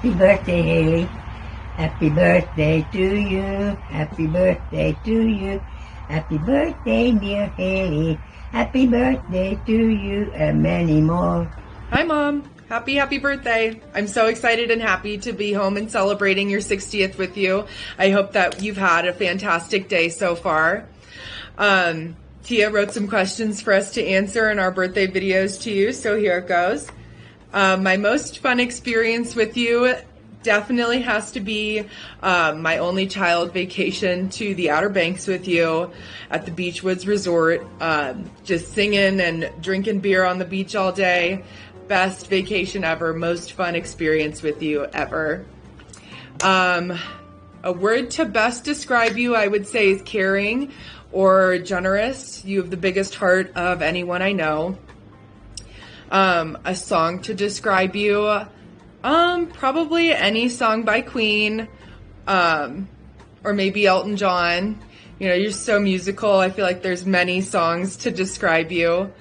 Happy birthday, Hayley. Happy birthday to you. Happy birthday to you. Happy birthday, dear Hayley. Happy birthday to you and many more. Hi, Mom. Happy birthday. I'm so excited and happy to be home and celebrating your 60th with you. I hope that you've had a fantastic day so far. Tia wrote some questions for us to answer in our birthday videos to you, so here it goes. My most fun experience with you definitely has to be my only child vacation to the Outer Banks with you at the Beachwoods Resort. Just singing and drinking beer on the beach all day. Best vacation ever, most fun experience with you ever. A word to best describe you, I would say, is caring or generous. You have the biggest heart of anyone I know. A song to describe you, probably any song by Queen, or maybe Elton John. You know, you're so musical. I feel like there's many songs to describe you.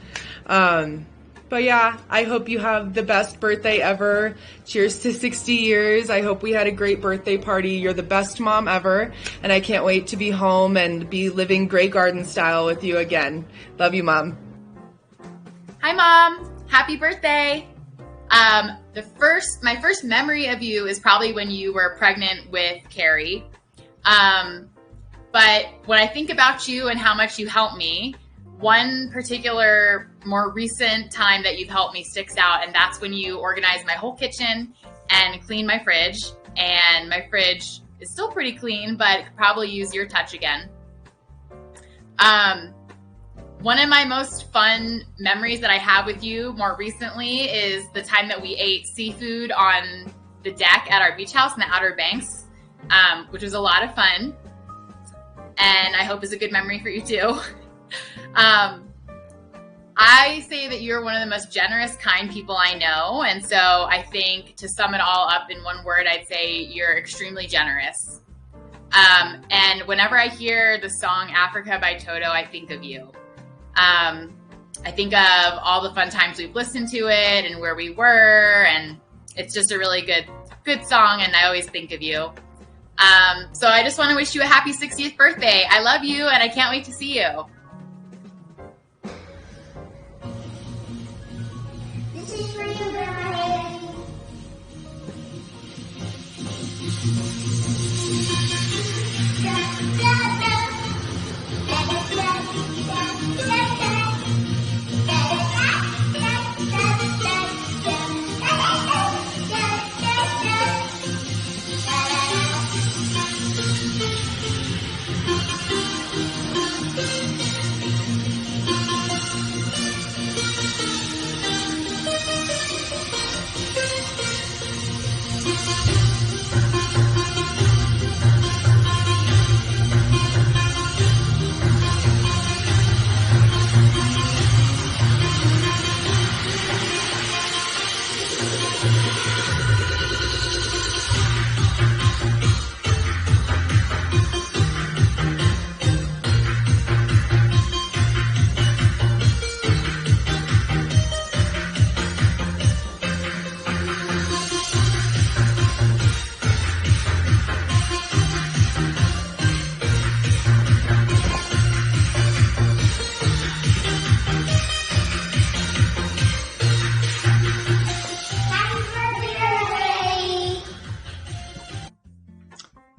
But yeah, I hope you have the best birthday ever. Cheers to 60 years. I hope we had a great birthday party. You're the best mom ever, and I can't wait to be home and be living Grey Garden style with you again. Love you, Mom. Hi, Mom. Happy birthday. My first memory of you is probably when you were pregnant with Carrie. But when I think about you and how much you helped me, one particular more recent time that you've helped me sticks out, and that's when you organized my whole kitchen and cleaned my fridge. And my fridge is still pretty clean, but it could probably use your touch again. One of my most fun memories that I have with you more recently is the time that we ate seafood on the deck at our beach house in the Outer Banks, which was a lot of fun. And I hope is a good memory for you too. I say that you're one of the most generous, kind people I know. And so I think to sum it all up in one word, I'd say you're extremely generous. And whenever I hear the song Africa by Toto, I think of you. I think of all the fun times we've listened to it and where we were. And it's just a really good song. And I always think of you. So I just want to wish you a happy 60th birthday. I love you and I can't wait to see you. This is for you, Grandma.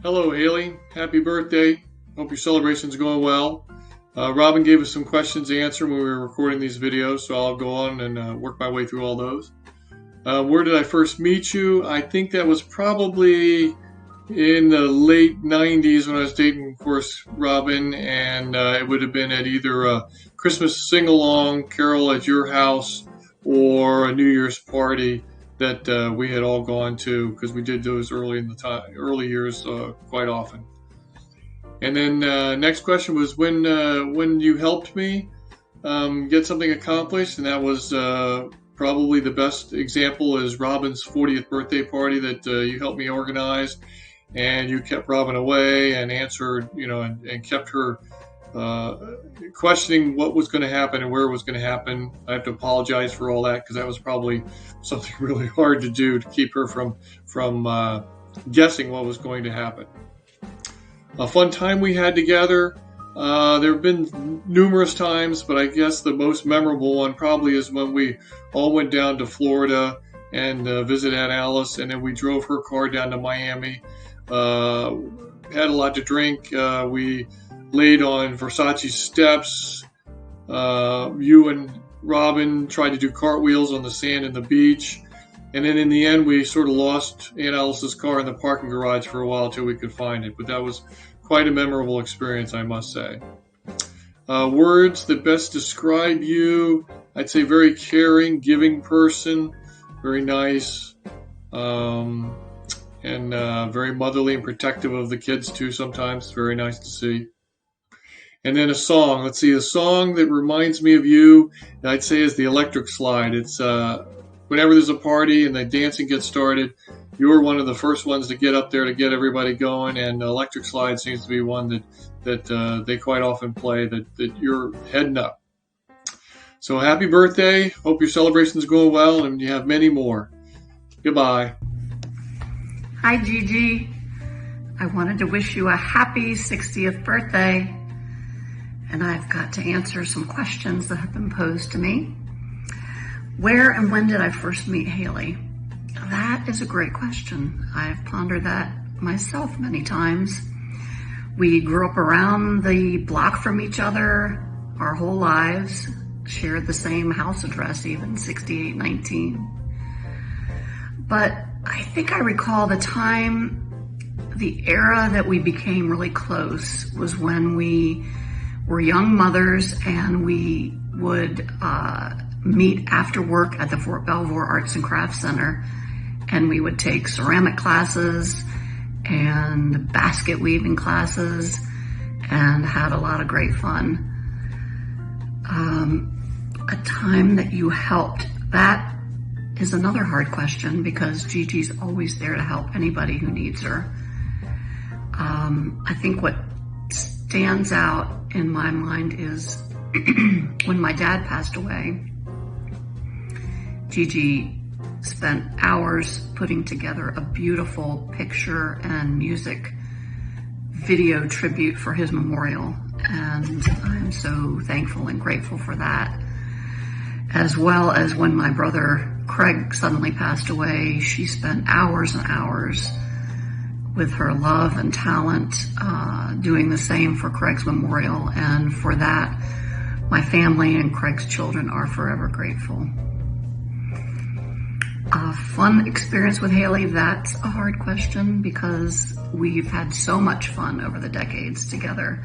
Hello, Hayley. Happy birthday. Hope your celebration's going well. Robin gave us some questions to answer when we were recording these videos, so I'll go on and work my way through all those. Where did I first meet you? I think that was probably in the late 90s when I was dating, of course, Robin, and it would have been at either a Christmas sing-along, carol at your house, or a New Year's party that we had all gone to, because we did those early years quite often. And then next question was when you helped me get something accomplished, and that was probably the best example is Robin's 40th birthday party that you helped me organize, and you kept Robin away and answered, and kept her questioning what was going to happen and where it was going to happen. I have to apologize for all that because that was probably something really hard to do to keep her from guessing what was going to happen. A fun time we had together. There have been numerous times, but I guess the most memorable one probably is when we all went down to Florida and visited Aunt Alice, and then we drove her car down to Miami. Had a lot to drink. We laid on Versace steps. You and Robin tried to do cartwheels on the sand and the beach. And then in the end, we sort of lost Aunt Alice's car in the parking garage for a while till we could find it. But that was quite a memorable experience, I must say. Words that best describe you, I'd say very caring, giving person, very nice, and very motherly and protective of the kids too sometimes. Very nice to see. And then a song. Let's see, a song that reminds me of you, I'd say is the Electric Slide. It's whenever there's a party and the dancing gets started, you're one of the first ones to get up there to get everybody going, and Electric Slide seems to be one that they quite often play, that you're heading up. So happy birthday. Hope your celebration's going well and you have many more. Goodbye. Hi, Gigi. I wanted to wish you a happy 60th birthday. And I've got to answer some questions that have been posed to me. Where and when did I first meet Hayley? That is a great question. I've pondered that myself many times. We grew up around the block from each other our whole lives, shared the same house address, even 6819. But I think I recall the era that we became really close was when we were young mothers and we would meet after work at the Fort Belvoir Arts and Crafts Center, and we would take ceramic classes and basket weaving classes and had a lot of great fun. A time that you helped, that is another hard question because Gigi's always there to help anybody who needs her. I think what stands out in my mind is when my dad passed away, Gigi spent hours putting together a beautiful picture and music video tribute for his memorial. And I'm so thankful and grateful for that. As well as when my brother Craig suddenly passed away, she spent hours and hours with her love and talent, doing the same for Craig's memorial. And for that, my family and Craig's children are forever grateful. A fun experience with Hayley, that's a hard question because we've had so much fun over the decades together.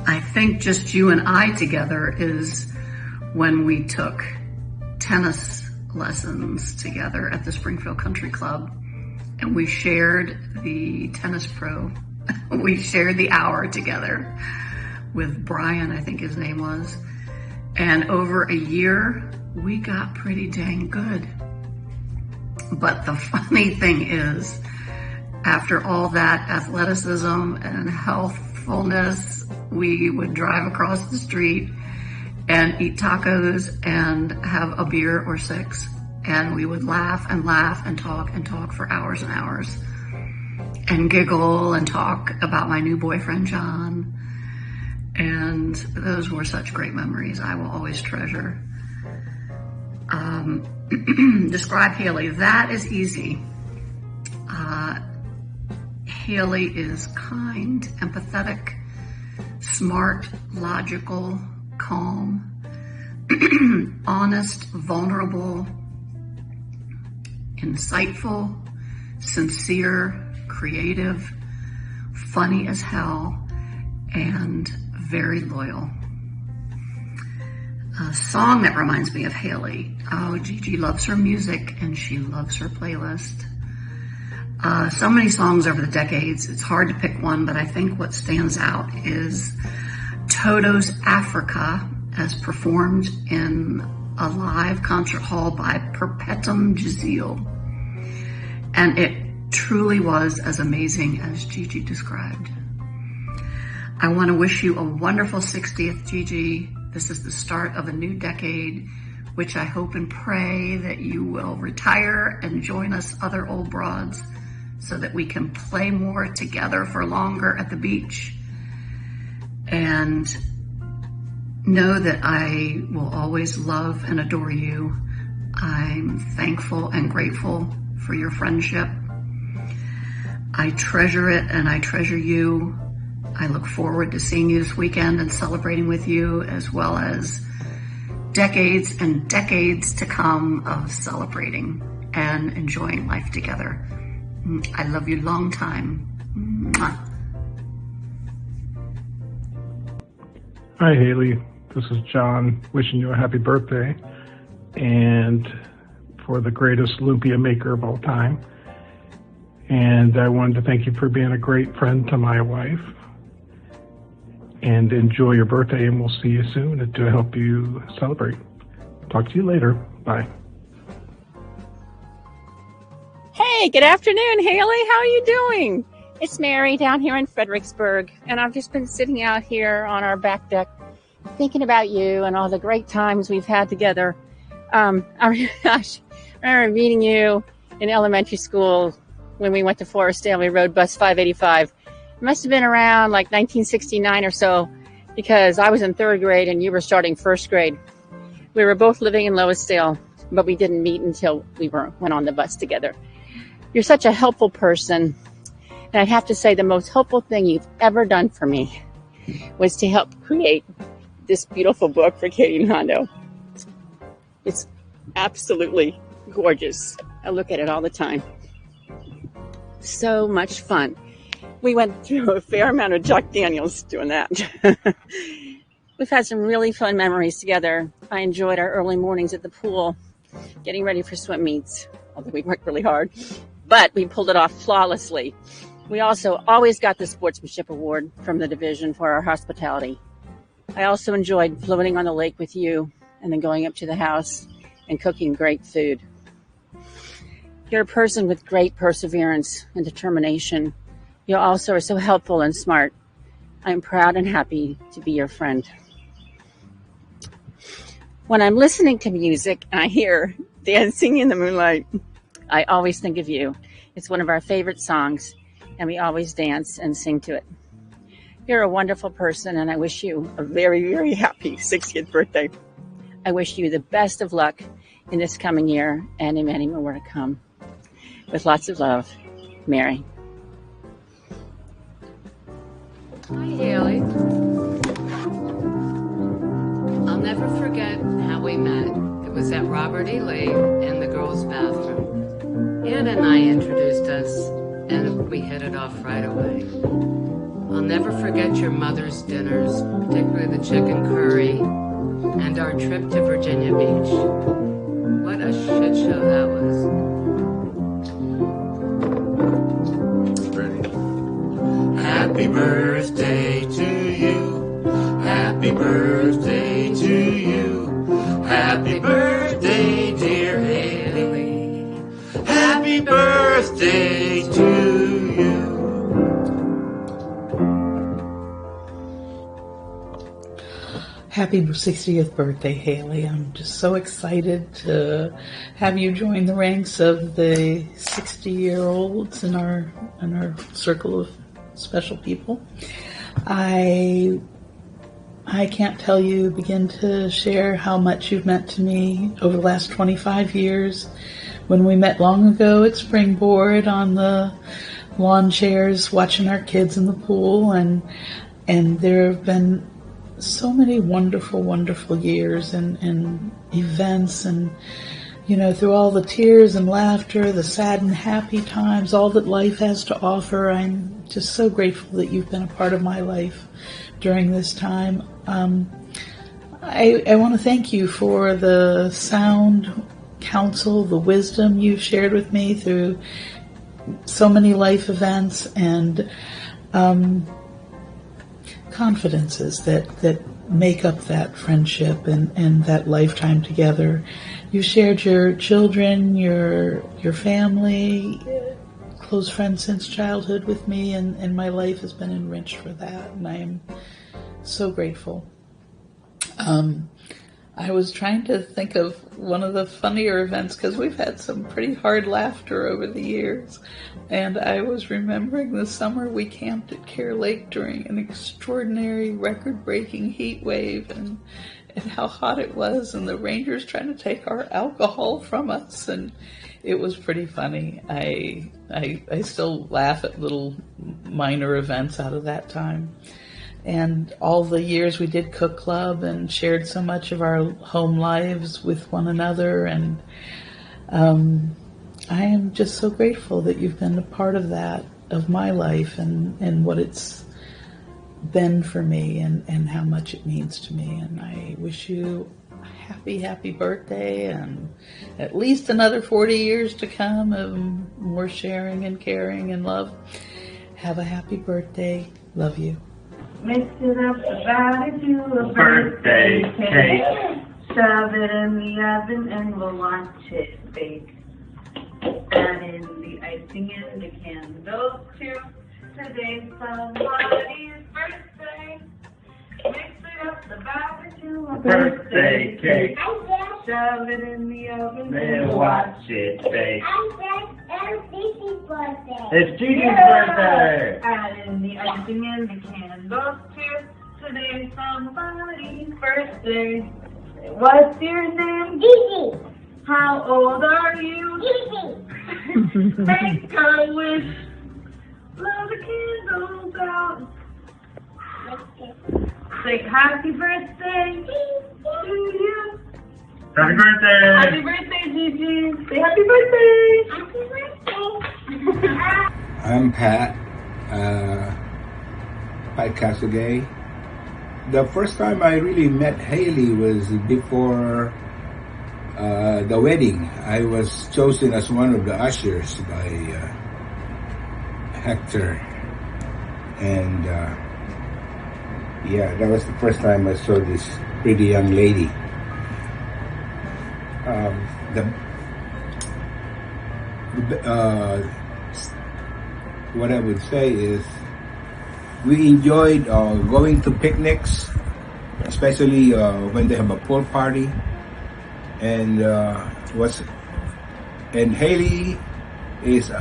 I think just you and I together is when we took tennis lessons together at the Springfield Country Club, and we shared the tennis pro. We shared the hour together with Brian, I think his name was. And over a year, we got pretty dang good. But the funny thing is, after all that athleticism and healthfulness, we would drive across the street and eat tacos and have a beer or six. And we would laugh and talk for hours and hours and giggle and talk about my new boyfriend, John. And those were such great memories I will always treasure. Describe Hayley. That is easy. Hayley is kind, empathetic, smart, logical, calm, honest, vulnerable, insightful, sincere, creative, funny as hell, and very loyal. A song that reminds me of Hayley. Oh, Gigi loves her music and she loves her playlist. So many songs over the decades, it's hard to pick one, but I think what stands out is Toto's Africa as performed in a live concert hall by Perpetuum Jazeel. And it truly was as amazing as Gigi described. I want to wish you a wonderful 60th, Gigi. This is the start of a new decade, which I hope and pray that you will retire and join us other old broads so that we can play more together for longer at the beach. And know that I will always love and adore you. I'm thankful and grateful for your friendship. I treasure it and I treasure you. I look forward to seeing you this weekend and celebrating with you, as well as decades and decades to come of celebrating and enjoying life together. I love you long time. Mwah. Hi, Hayley. This is John wishing you a happy birthday, and for the greatest lumpia maker of all time. And I wanted to thank you for being a great friend to my wife. And enjoy your birthday, and we'll see you soon to help you celebrate. Talk to you later. Bye. Hey, good afternoon, Hayley. How are you doing? It's Mary down here in Fredericksburg, and I've just been sitting out here on our back deck thinking about you and all the great times we've had together. I remember meeting you in elementary school when we went to Forestdale. We rode bus 585. It must have been around like 1969 or so, because I was in third grade and you were starting first grade. We were both living in Loisdale, but we didn't meet until we went on the bus together. You're such a helpful person. And I'd have to say the most helpful thing you've ever done for me was to help create this beautiful book for Katie and Hondo. It's absolutely gorgeous. I look at it all the time. So much fun. We went through a fair amount of Jack Daniels doing that. We've had some really fun memories together. I enjoyed our early mornings at the pool, getting ready for swim meets, although we worked really hard, but we pulled it off flawlessly. We also always got the Sportsmanship Award from the division for our hospitality. I also enjoyed floating on the lake with you and then going up to the house and cooking great food. You're a person with great perseverance and determination. You also are so helpful and smart. I'm proud and happy to be your friend. When I'm listening to music and I hear Dancing in the Moonlight, I always think of you. It's one of our favorite songs, and we always dance and sing to it. You're a wonderful person, and I wish you a very, very happy 60th birthday. I wish you the best of luck in this coming year and in many more to come. With lots of love, Mary. Hi, Hayley. I'll never forget how we met. It was at Robert E. Lee in the girls' bathroom. Ann and I introduced us, and we hit it off right away. I'll never forget your mother's dinners, particularly the chicken curry, and our trip to Virginia Beach. What a shit show that was. Happy birthday to you. Happy birthday to you. Happy birthday, dear Hayley. Happy birthday to you. Happy 60th birthday, Hayley. I'm just so excited to have you join the ranks of the 60-year-olds in our circle of special people. I can't begin to share how much you've meant to me over the last 25 years. When we met long ago at Springboard on the lawn chairs, watching our kids in the pool, and there have been so many wonderful, wonderful years and events, and through all the tears and laughter, the sad and happy times, all that life has to offer. I'm just so grateful that you've been a part of my life during this time. I want to thank you for the sound counsel, the wisdom you've shared with me through so many life events, and confidences that make up that friendship and that lifetime together. You shared your children, your family, close friend since childhood with me, and my life has been enriched for that, and I am so grateful. I was trying to think of one of the funnier events, because we've had some pretty hard laughter over the years, and I was remembering the summer we camped at Care Lake during an extraordinary record-breaking heat wave, and how hot it was, and the rangers trying to take our alcohol from us, and it was pretty funny. I still laugh at little minor events out of that time. And all the years we did Cook Club and shared so much of our home lives with one another. And I am just so grateful that you've been a part of that, of my life, and what it's been for me, and how much it means to me. And I wish you a happy, happy birthday, and at least another 40 years to come of more sharing and caring and love. Have a happy birthday. Love you. Mix it up about it to a birthday cake. Shove it in the oven and we'll watch it bake. Add in the icing and the candles too. Today's somebody's birthday. Mix it up about it to a birthday cake. Shove it in the oven and watch it bake. It's Gigi's birthday. It's Gigi's birthday. Add in the icing and the candles too. Today's somebody's birthday. What's your name? Gigi. How old are you? Gigi. Make a wish. Blow the candles out. Say happy birthday to you. Happy birthday! Happy birthday, Gigi. Say happy birthday. Happy birthday. I'm Pat Casagay. The first time I really met Hayley was before the wedding. I was chosen as one of the ushers by Hector. And yeah, that was the first time I saw this pretty young lady. What I would say is we enjoyed going to picnics, especially when they have a pool party, and Hayley is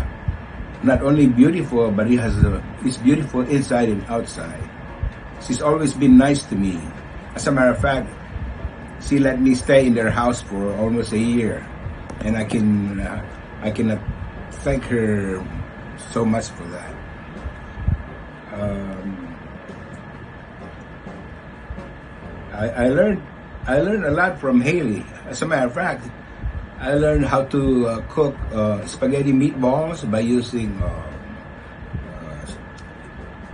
not only beautiful, but is beautiful inside and outside. She's always been nice to me. As a matter of fact, she let me stay in their house for almost a year, and I cannot thank her so much for that. I learned a lot from Hayley. As a matter of fact, I learned how to cook spaghetti meatballs by using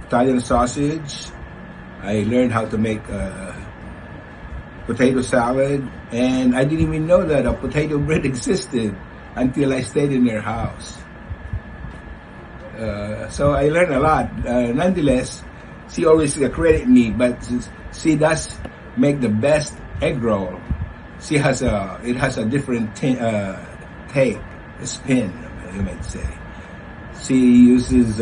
Italian sausage. I learned how to make potato salad, and I didn't even know that a potato bread existed until I stayed in their house. So I learned a lot. Nonetheless, she always credit me, but she does make the best egg roll. It has a different take, a spin, you might say. She uses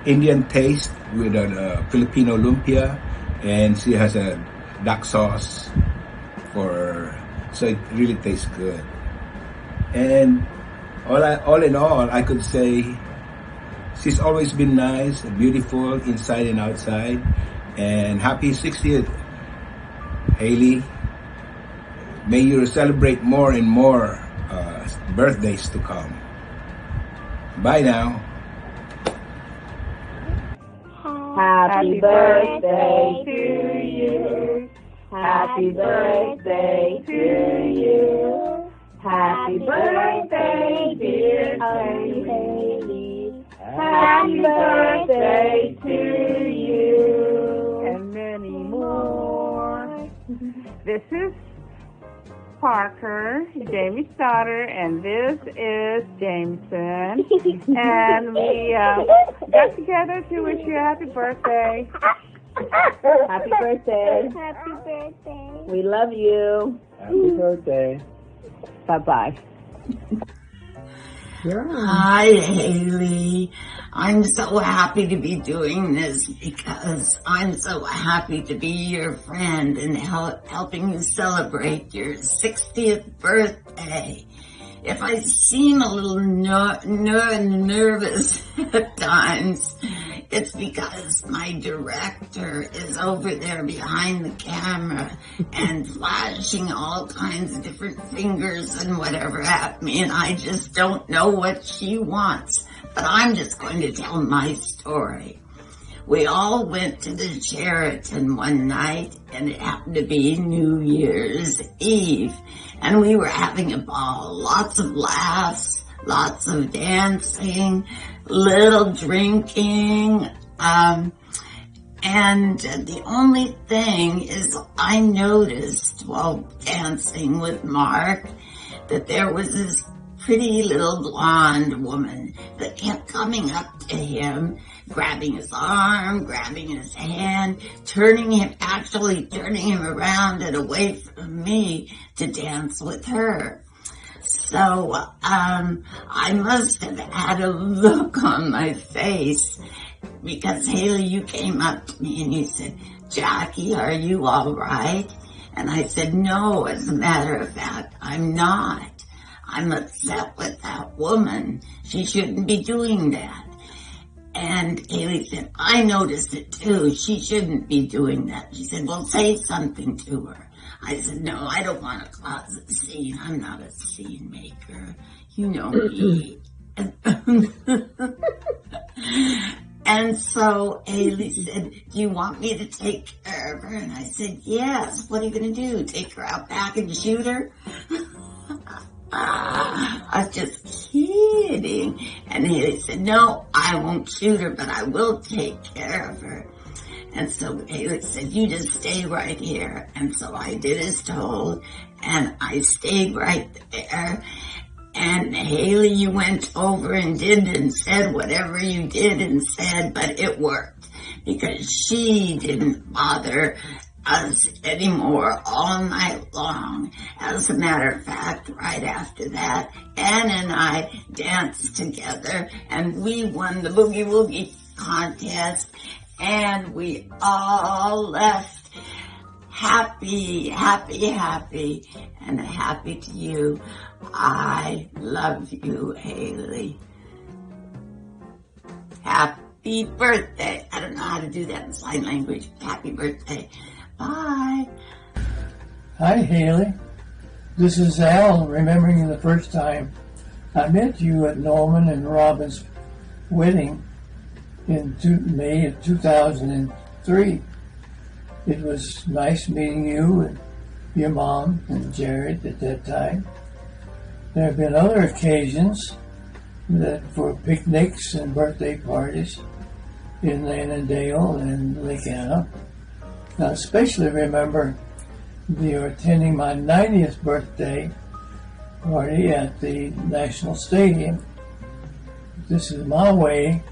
Indian taste with a Filipino lumpia, and she has a duck sauce so it really tastes good. And all in all, I could say she's always been nice and beautiful inside and outside. And happy 60th, Hayley. May you celebrate more and more birthdays to come. Bye now. Happy birthday to you. Happy birthday to you. Happy birthday, dear Hayley. Happy birthday to you. And many more. This is Parker, Jamie's daughter, and this is Jameson. And we got together to wish you a happy birthday. Happy birthday. Happy birthday. We love you. Happy birthday. Bye-bye. Hi, Hayley. I'm so happy to be doing this because I'm so happy to be your friend and helping you celebrate your 60th birthday. If I seem a little nervous at times, it's because my director is over there behind the camera and flashing all kinds of different fingers and whatever at me, and I just don't know what she wants. But I'm just going to tell my story. We all went to the Sheraton one night, and it happened to be New Year's Eve. And we were having a ball, lots of laughs, lots of dancing, little drinking. And the only thing is I noticed while dancing with Mark that there was this pretty little blonde woman that kept coming up to him, grabbing his arm, grabbing his hand, turning him around and away from me to dance with her. So, I must have had a look on my face because Hayley, you came up to me and you said, "Jackie, are you all right?" And I said, "No, as a matter of fact, I'm not. I'm upset with that woman. She shouldn't be doing that." And Hayley said, "I noticed it too. She shouldn't be doing that." She said, "Well, say something to her." I said, "No, I don't want to cause a scene. I'm not a scene maker. You know me." And so Hayley said, "Do you want me to take care of her?" And I said, "Yes. What are you going to do? Take her out back and shoot her?" I was just kidding. And Hayley said, "No, I won't shoot her, but I will take care of her." And so Hayley said, "You just stay right here." And so I did as told, and I stayed right there. And Hayley, you went over and did and said whatever you did and said, but it worked because she didn't bother us anymore all night long. As a matter of fact, right after that, Ann and I danced together and we won the Boogie Woogie contest, and we all left happy, happy, happy, and happy to you. I love you, Hayley. Happy birthday. I don't know how to do that in sign language. Happy birthday. Bye. Hi, Hayley. This is Al, remembering the first time I met you at Norman and Robin's wedding in May of 2003. It was nice meeting you and your mom and Jared at that time. There have been other occasions for picnics and birthday parties in Annandale and Lake Anna. I especially remember you attending my 90th birthday party at the National Stadium. This is my way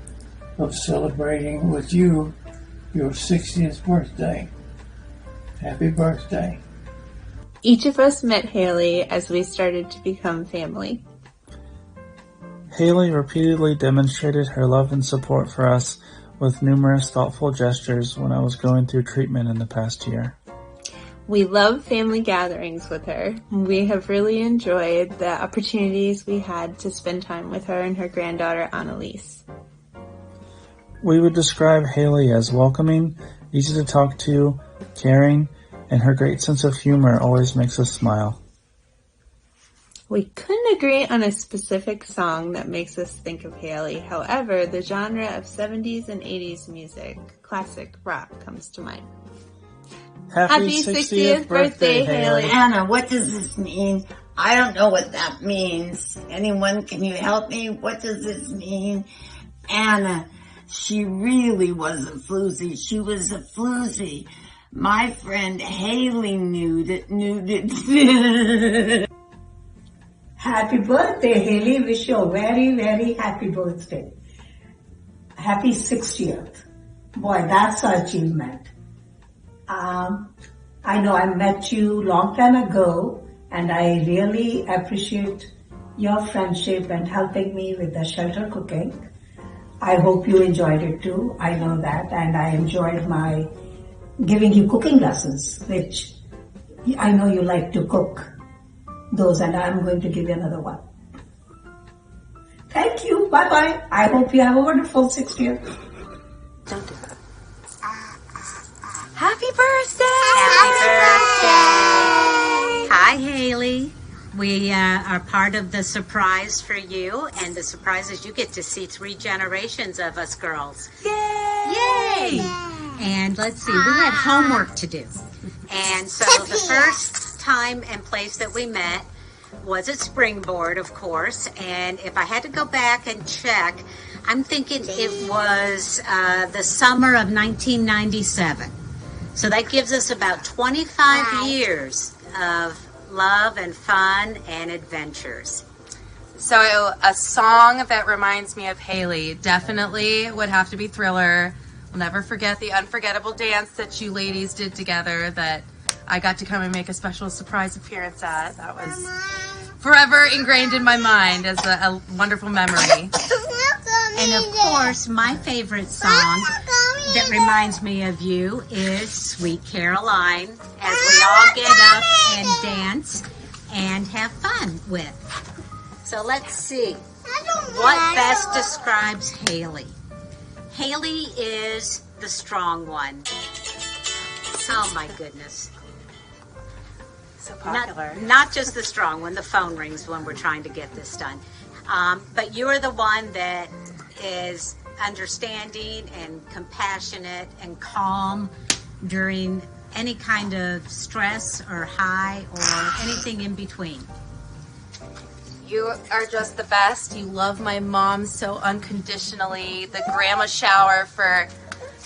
of celebrating with you your 60th birthday. Happy birthday. Each of us met Hayley as we started to become family. Hayley repeatedly demonstrated her love and support for us with numerous thoughtful gestures when I was going through treatment in the past year. We love family gatherings with her. We have really enjoyed the opportunities we had to spend time with her and her granddaughter Annalise. We would describe Hayley as welcoming, easy to talk to, caring, and her great sense of humor always makes us smile. We couldn't agree on a specific song that makes us think of Hayley. However, the genre of 70s and 80s music, classic rock, comes to mind. Happy 60th birthday, Hayley. Anna, what does this mean? I don't know what that means. Anyone, can you help me? What does this mean? Anna, she really was a floozy. She was a floozy. My friend Hayley knew it. Happy birthday, Hayley. Wish you a very, very happy birthday. Happy 60th. Boy, that's an achievement. I know I met you long time ago, and I really appreciate your friendship and helping me with the shelter cooking. I hope you enjoyed it too. I know that, and I enjoyed my giving you cooking lessons, which I know you like to cook those, and I'm going to give you another one. Thank you. Bye-bye. I hope you have a wonderful 60th. Don't do that. Happy birthday! Happy birthday! Hi, Hayley. We are part of the surprise for you, and the surprise is you get to see 3 generations of us girls. Yay! And let's see, we had homework to do. And so the first time and place that we met was at Springboard, of course. And if I had to go back and check, I'm thinking it was the summer of 1997. So that gives us about 25 years of love and fun and adventures. So a song that reminds me of Hayley definitely would have to be Thriller. I'll never forget the unforgettable dance that you ladies did together that I got to come and make a special surprise appearance at. That was forever ingrained in my mind as a wonderful memory. And of course, my favorite song that reminds me of you is Sweet Caroline, as we all get up and dance and have fun with. So let's see. What best describes Hayley? Hayley is the strong one. Oh my goodness. So popular. Not just the strong one. The phone rings when we're trying to get this done. But you're the one that is understanding and compassionate and calm during any kind of stress or high or anything in between. You are just the best. You love my mom so unconditionally. The grandma shower for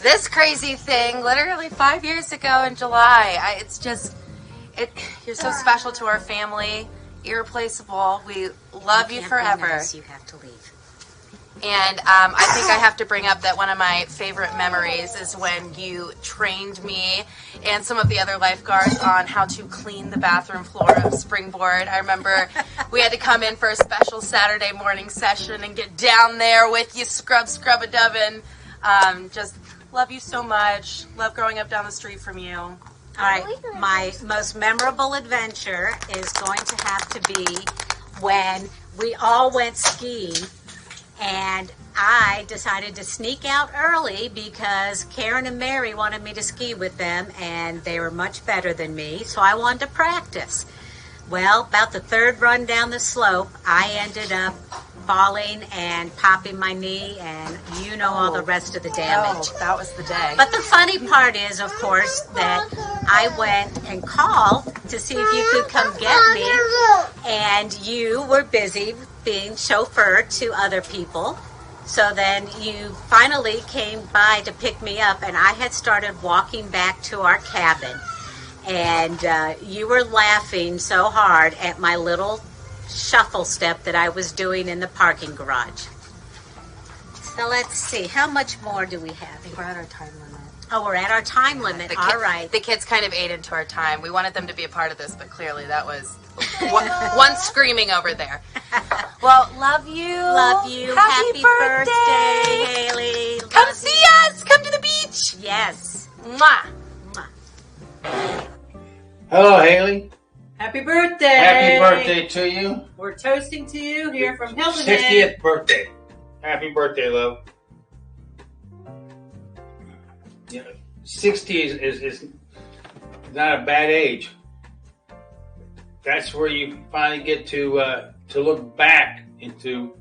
this crazy thing literally 5 years ago in July. You're so special to our family. Irreplaceable. We love you forever. Nice. You have to leave. And I think I have to bring up that one of my favorite memories is when you trained me and some of the other lifeguards on how to clean the bathroom floor of Springboard. I remember we had to come in for a special Saturday morning session and get down there with you, scrub-a-dubbin'. Just love you so much. Love growing up down the street from you. All right, my most memorable adventure is going to have to be when we all went skiing. And I decided to sneak out early because Karen and Mary wanted me to ski with them, and they were much better than me, so I wanted to practice. Well, about the third run down the slope, I ended up falling and popping my knee, and you know all the rest of the damage. Oh, that was the day. But the funny part is, of course, that I went and called to see if you could come get me, and you were busy being chauffeured to other people. So then you finally came by to pick me up, and I had started walking back to our cabin. And you were laughing so hard at my little shuffle step that I was doing in the parking garage. So let's see, how much more do we have? I think we're at our time limit. Oh, we're at our time limit. All right. The kids kind of ate into our time. We wanted them to be a part of this, but clearly that was one screaming over there. Well, love you. Love you. Happy birthday, Hayley. Come see us. Come to the beach. Yes. Mwah. Hello, Hayley. Happy birthday! Happy birthday to you. We're toasting to you here from Hilton. 60th birthday. Happy birthday, love. 60 is not a bad age. That's where you finally get to look back into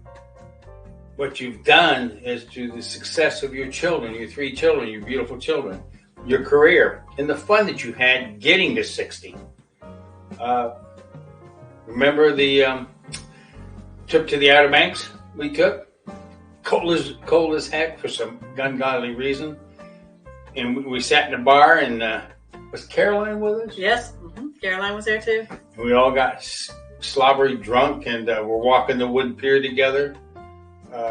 what you've done as to the success of your children, your 3 children, your beautiful children, your career, and the fun that you had getting to 60. Remember the trip to the Outer Banks we took? Cold as heck for some ungodly reason. And we sat in a bar, and was Caroline with us? Yes, Caroline was there too. And we all got slobbery drunk, and we're walking the wooden pier together.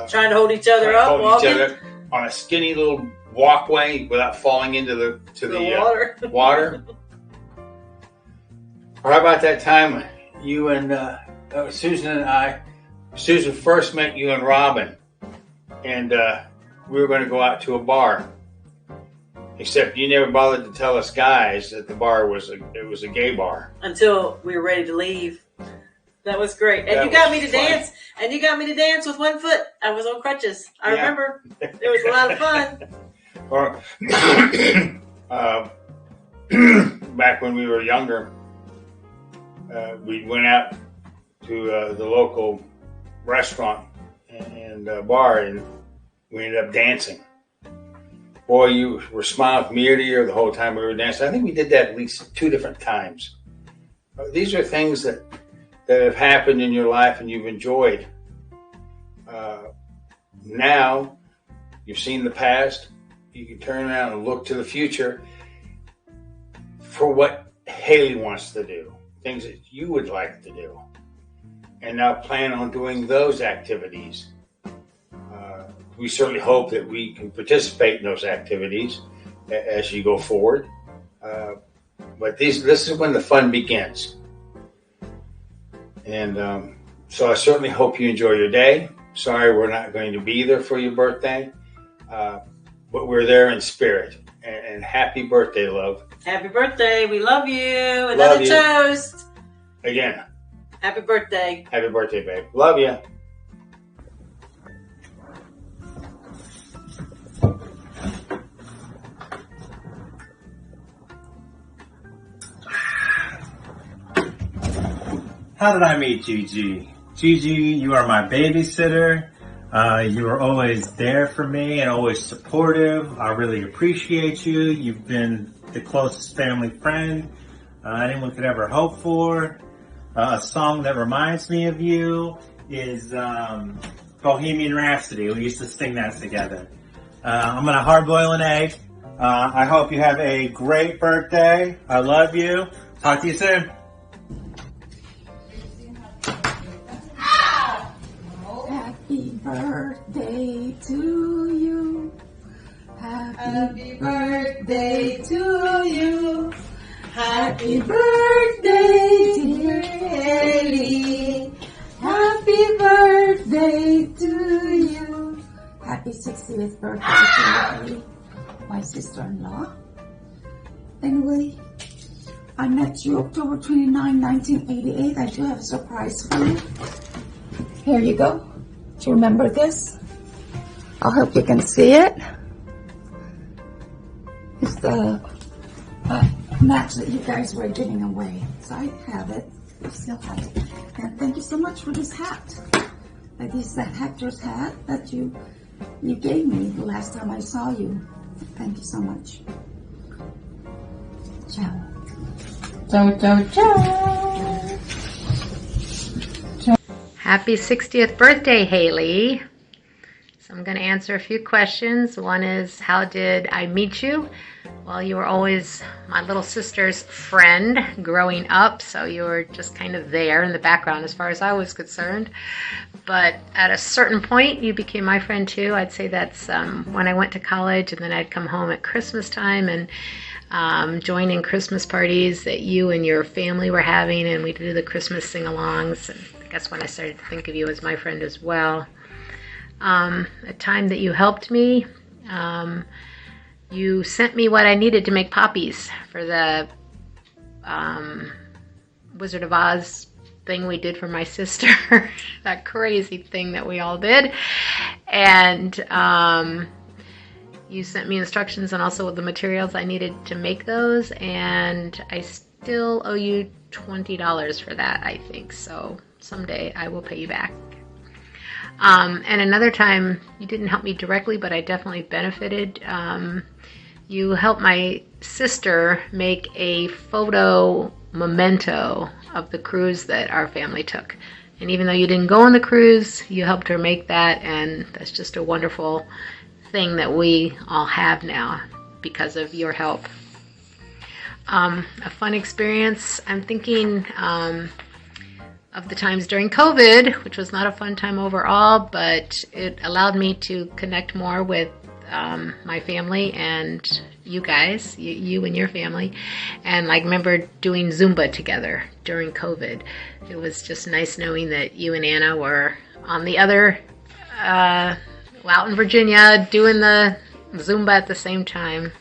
Trying to hold each other up, walking. Each other on a skinny little walkway without falling into the water. Or how about that time you and Susan and I Susan first met you and Robin, and we were going to go out to a bar. Except you never bothered to tell us guys that the bar was a gay bar. Until we were ready to leave. That was great. And you got me to dance. And you got me to dance with one foot. I was on crutches. I remember. It was a lot of fun. Or back when we were younger, we went out to the local restaurant and bar, and we ended up dancing. Boy, you were smiling from ear to ear the whole time we were dancing. I think we did that at least 2 different times. These are things that have happened in your life and you've enjoyed. Now, you've seen the past. You can turn around and look to the future for what Hayley wants to do, things that you would like to do. And now plan on doing those activities. We certainly hope that we can participate in those activities as you go forward. But this is when the fun begins. And so I certainly hope you enjoy your day. Sorry we're not going to be there for your birthday, but we're there in spirit. And happy birthday, love. Happy birthday. We love you. Another toast. Again. Happy birthday. Happy birthday, babe. Love you. How did I meet Gigi? Gigi, you are my babysitter. You were always there for me and always supportive. I really appreciate you. You've been the closest family friend anyone could ever hope for. A song that reminds me of you is Bohemian Rhapsody. We used to sing that together. I'm going to hard boil an egg. I hope you have a great birthday. I love you. Talk to you soon. Happy birthday to you. Happy birthday to you. Happy birthday, dear Hayley. Happy birthday to you. Happy 60th birthday to Hayley, my sister-in-law. Anyway, I met you October 29, 1988. I do have a surprise for you. Here you go. Do you remember this? I hope you can see it. It's the match that you guys were giving away. So I have it. I still have it. And thank you so much for this hat. This is that Hector's hat that you gave me the last time I saw you. Thank you so much. Ciao. Ciao, ciao, ciao. Happy 60th birthday, Hayley. So I'm going to answer a few questions. One is, how did I meet you? Well, you were always my little sister's friend growing up, so you were just kind of there in the background as far as I was concerned. But at a certain point, you became my friend too. I'd say that's when I went to college, and then I'd come home at Christmas time and join in Christmas parties that you and your family were having, and we'd do the Christmas sing-alongs. And that's when I started to think of you as my friend as well. A time that you helped me, you sent me what I needed to make poppies for the Wizard of Oz thing we did for my sister, that crazy thing that we all did. And you sent me instructions and also the materials I needed to make those, and I still owe you $20 for that, I think. So someday I will pay you back. And another time, you didn't help me directly, but I definitely benefited. You helped my sister make a photo memento of the cruise that our family took. And even though you didn't go on the cruise, you helped her make that, and that's just a wonderful thing that we all have now because of your help. A fun experience, I'm thinking of the times during COVID, which was not a fun time overall, but it allowed me to connect more with my family and you guys, you and your family. And like, remember doing Zumba together during COVID. It was just nice knowing that you and Anna were on the other, out in Virginia doing the Zumba at the same time.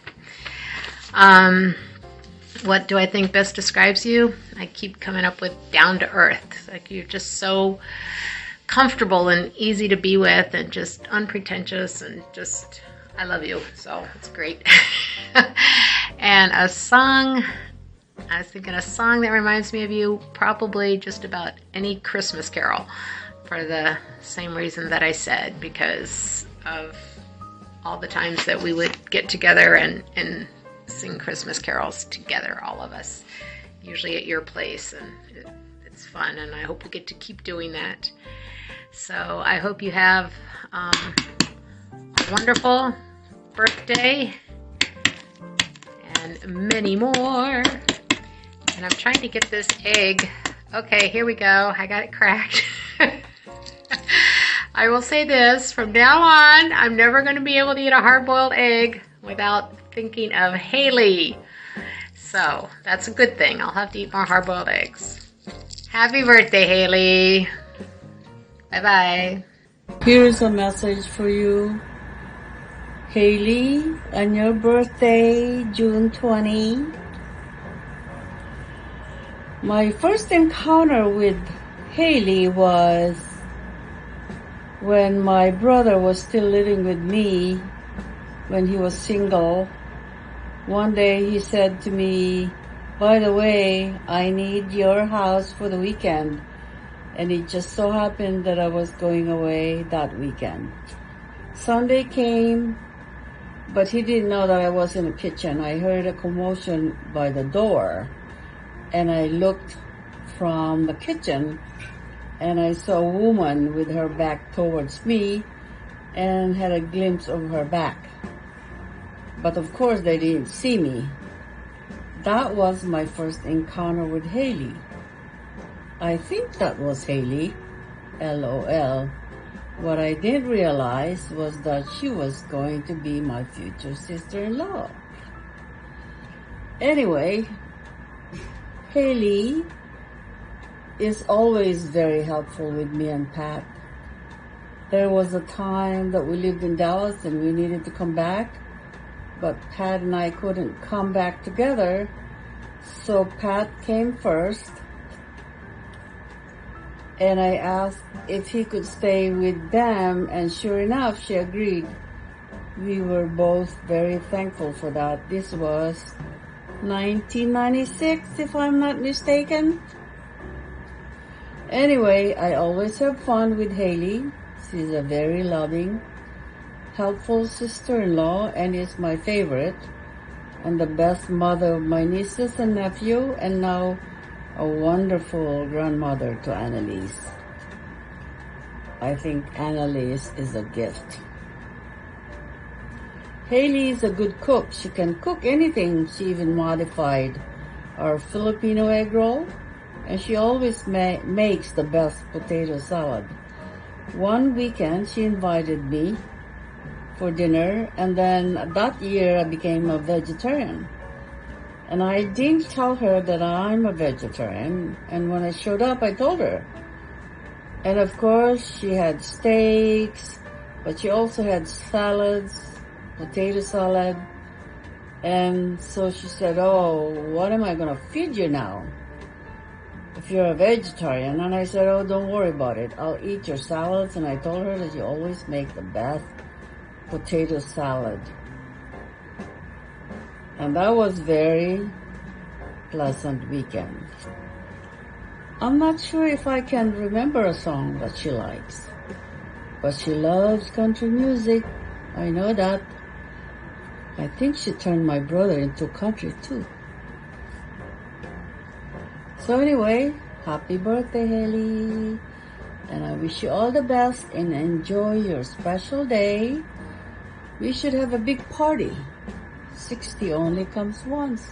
What do I think best describes you? I keep coming up with down to earth. Like, you're just so comfortable and easy to be with and just unpretentious and just, I love you. So it's great. And a song, I was thinking a song that reminds me of you, probably just about any Christmas carol, for the same reason that I said, because of all the times that we would get together and sing Christmas carols together, all of us, usually at your place, and it's fun, and I hope we get to keep doing that. So I hope you have a wonderful birthday and many more. And I'm trying to get this egg. Okay, here we go. I got it cracked. I will say this, from now on, I'm never going to be able to eat a hard-boiled egg without thinking of Hayley. So that's a good thing. I'll have to eat more hard-boiled eggs. Happy birthday, Hayley. Bye-bye. Here's a message for you. Hayley, on your birthday, June 20. My first encounter with Hayley was when my brother was still living with me, when he was single. One day he said to me, "By the way, I need your house for the weekend." And it just so happened that I was going away that weekend. Sunday came, but he didn't know that I was in the kitchen. I heard a commotion by the door, and I looked from the kitchen, and I saw a woman with her back towards me and had a glimpse of her back. But of course they didn't see me. That was my first encounter with Hayley. I think that was Hayley, LOL. What I didn't realize was that she was going to be my future sister-in-law. Anyway, Hayley is always very helpful with me and Pat. There was a time that we lived in Dallas and we needed to come back, but Pat and I couldn't come back together, so Pat came first. And I asked if he could stay with them, and sure enough, she agreed. We were both very thankful for that. This was 1996, if I'm not mistaken. Anyway, I always have fun with Hayley. She's a very loving, helpful sister-in-law and is my favorite, and the best mother of my nieces and nephew, and now a wonderful grandmother to Annalise. I think Annalise is a gift. Hayley is a good cook. She can cook anything. She even modified our Filipino egg roll, and she always makes the best potato salad. One weekend she invited me for dinner, and then that year I became a vegetarian. And I didn't tell her that I'm a vegetarian. And when I showed up, I told her. And of course, she had steaks, but she also had salads, potato salad. And so she said, "Oh, what am I going to feed you now if you're a vegetarian?" And I said, "Oh, don't worry about it. I'll eat your salads." And I told her that you always make the best potato salad. And that was very pleasant weekend. I'm not sure if I can remember a song that she likes, but she loves country music. I know that. I think she turned my brother into country too. So anyway, happy birthday, Hayley. And I wish you all the best and enjoy your special day. We should have a big party. 60 only comes once.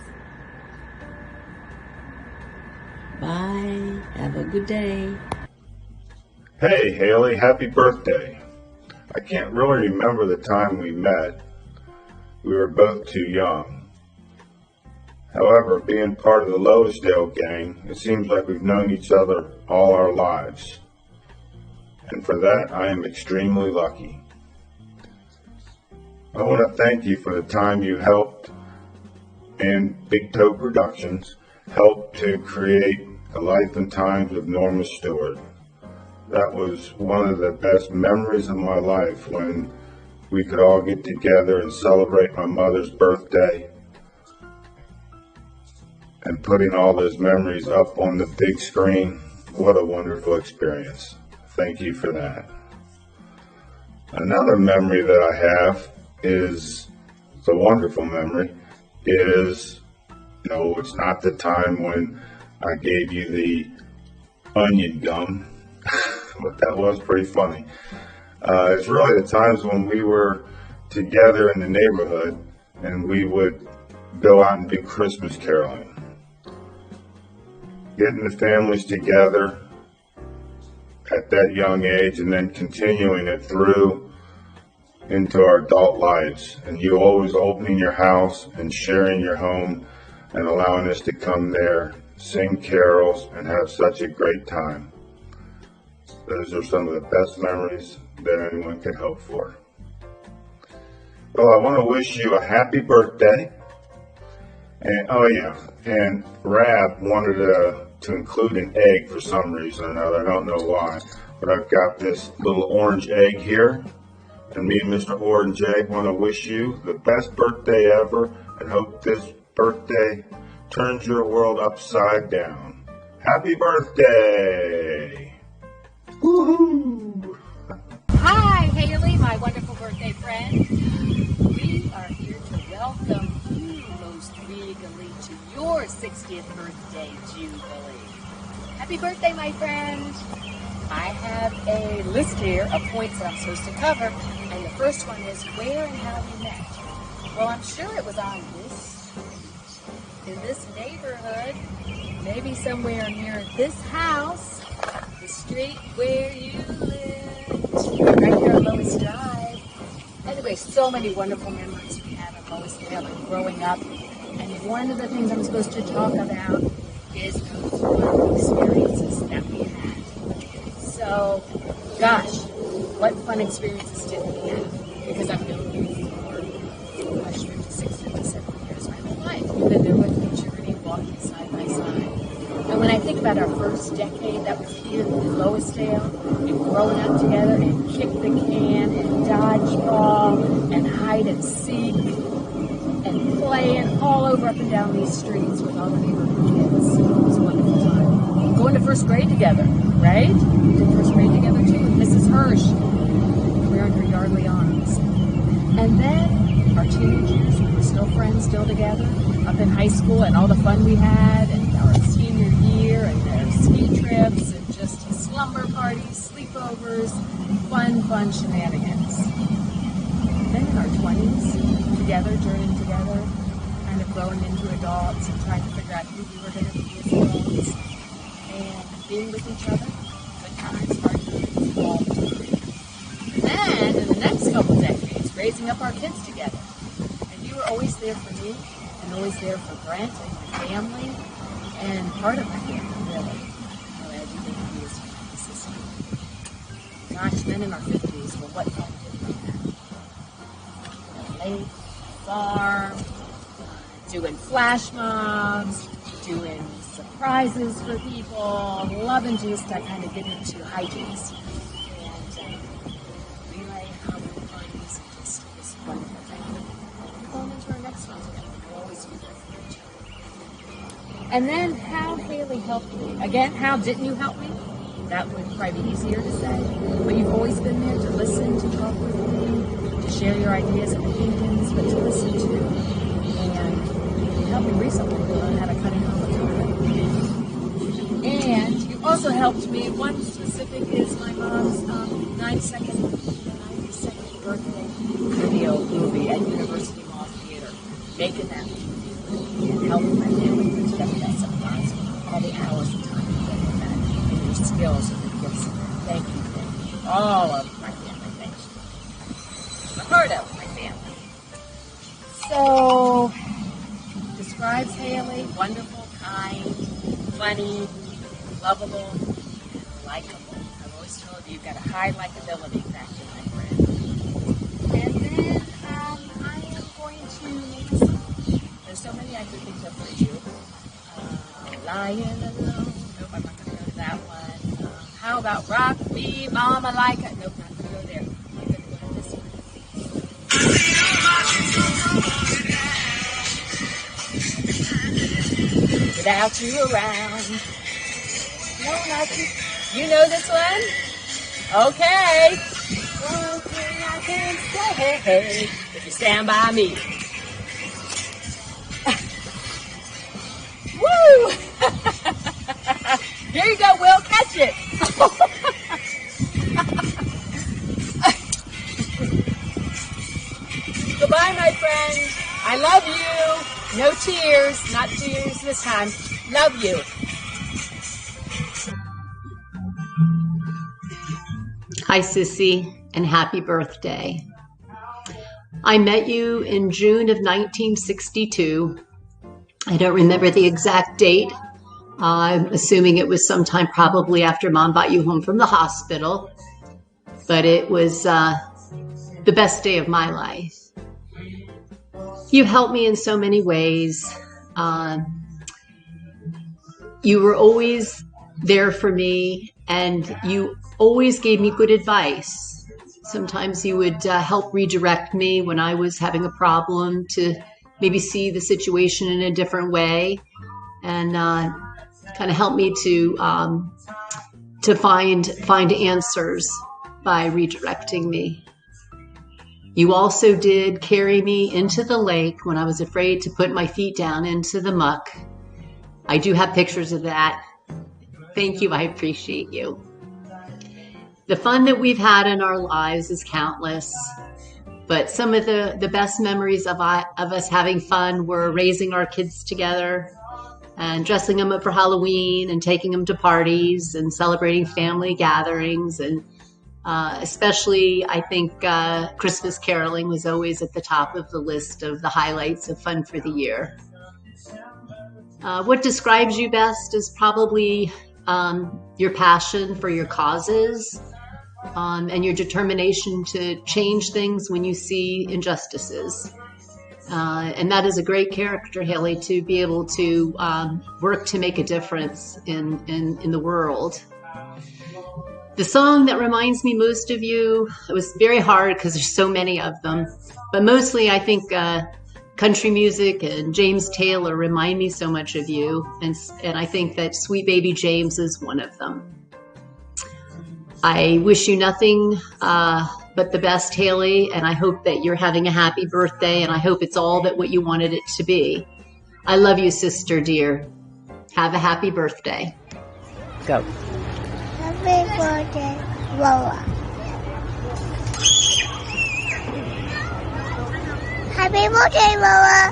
Bye. Have a good day. Hey, Hayley, happy birthday. I can't really remember the time we met, we were both too young. However, being part of the Loisdale gang, it seems like we've known each other all our lives. And for that, I am extremely lucky. I want to thank you for the time you helped, and Big Toe Productions helped to create the life and times of Norma Stewart. That was one of the best memories of my life, when we could all get together and celebrate my mother's birthday, and putting all those memories up on the big screen. What a wonderful experience. Thank you for that. Another memory that I have is, it's a wonderful memory, is, it's not the time when I gave you the onion gum, but that was pretty funny. It's really the times when we were together in the neighborhood and we would go out and do Christmas caroling. Getting the families together at that young age and then continuing it through into our adult lives. And you always opening your house and sharing your home and allowing us to come there, sing carols, and have such a great time. Those are some of the best memories that anyone can hope for. Well, I want to wish you a happy birthday. And and Rab wanted to include an egg for some reason or another. I don't know why, but I've got this little orange egg here, and me and Mr. Orange Egg want to wish you the best birthday ever, and hope this birthday turns your world upside down. Happy birthday! Woohoo! Hi, Hayley, my wonderful birthday friend. We are here to welcome you most regally to your 60th birthday jubilee. Happy birthday, my friend. I have a list here of points that I'm supposed to cover, and the first one is where and how we met. Well, I'm sure it was on this street, in this neighborhood, maybe somewhere near this house, the street where you lived, right here on Lois Drive. Anyway, so many wonderful memories we have of Loisdale and growing up. And one of the things I'm supposed to talk about is those fun experiences that we had. So, gosh, what fun experiences did we have? Because I've known you for, 56, 57 years, my whole life. You've been there with me, journeying, walking side by side. And when I think about our first decade that was here in Loisdale, and growing up together, and kick the can, and dodgeball, and hide and seek, and playing all over up and down these streets with all the neighborhood kids. It was a wonderful time. Going to first grade together, right? We did first grade together too with Mrs. Hirsch, wearing her yardly honors. And then our teenage years, we were still friends, still together, up in high school, and all the fun we had, and our senior year, and our ski trips, and just slumber parties, sleepovers, fun shenanigans. Then in our 20s, together, journeying together, kind of growing into adults and trying to figure out who we were going to be as adults, and being with each other, good times, hard times, all the time. And then, in the next couple decades, raising up our kids together. And you were always there for me, and always there for Brent and my family, and part of my family, really. How educated he is for my sister. Gosh, then in our 50s, well, what fun did we have? Lake, farm, doing flash mobs, doing surprises for people, loving just to kind of get into hijinks. And relay how we find these just this wonderful thing. Going into our next one together. We'll always be there for each other. And then how Hayley helped me. Again, how didn't you help me? That would probably be easier to say. But you've always been there to listen, to talk with me, to share your ideas and opinions, but to listen to. And you helped me recently learn how to cut an avocado. And you also helped me. One specific is my mom's 92nd birthday video movie at University Mall Theater. Making that and helping my family put together that surprise. All the hours of time you put in that, and your skills and your gifts. Thank you. All of my family, thank you. I'm a part of my family. So, describes Hayley, wonderful, kind, funny, lovable, and likable. I've always told you, you've got a high likability factor, my friend. And then, I am going to make a song. There's so many I could think of for you. Lying alone. Nope, I'm not going to go to that one. How about Rock Me Mama Like It? Nope, not going to go there. I'm going to go to this one. Without you around. No, not you. You know this one? Okay. One thing I can say, if you stand by me. Woo! Here you go, Will. Catch it. Goodbye, my friend. I love you. No tears. Not tears this time. Love you. Hi, Sissy, and happy birthday. I met you in June of 1962. I don't remember the exact date. I'm assuming it was sometime probably after Mom brought you home from the hospital. But it was the best day of my life. You helped me in so many ways. You were always there for me, and you always gave me good advice. Sometimes you would help redirect me when I was having a problem to maybe see the situation in a different way, and kind of help me to find answers by redirecting me. You also did carry me into the lake when I was afraid to put my feet down into the muck. I do have pictures of that. Thank you. I appreciate you. The fun that we've had in our lives is countless, but some of the best memories of us having fun were raising our kids together and dressing them up for Halloween and taking them to parties and celebrating family gatherings. And especially, I think Christmas caroling was always at the top of the list of the highlights of fun for the year. What describes you best is probably your passion for your causes and your determination to change things when you see injustices. And that is a great character, Hayley, to be able to work to make a difference in the world. The song that reminds me most of you, it was very hard because there's so many of them, but mostly I think country music and James Taylor remind me so much of you, and I think that Sweet Baby James is one of them. I wish you nothing but the best, Hayley, and I hope that you're having a happy birthday, and I hope it's all that what you wanted it to be. I love you, sister dear. Have a happy birthday. Go. Happy birthday, Lola. Happy birthday, Lola.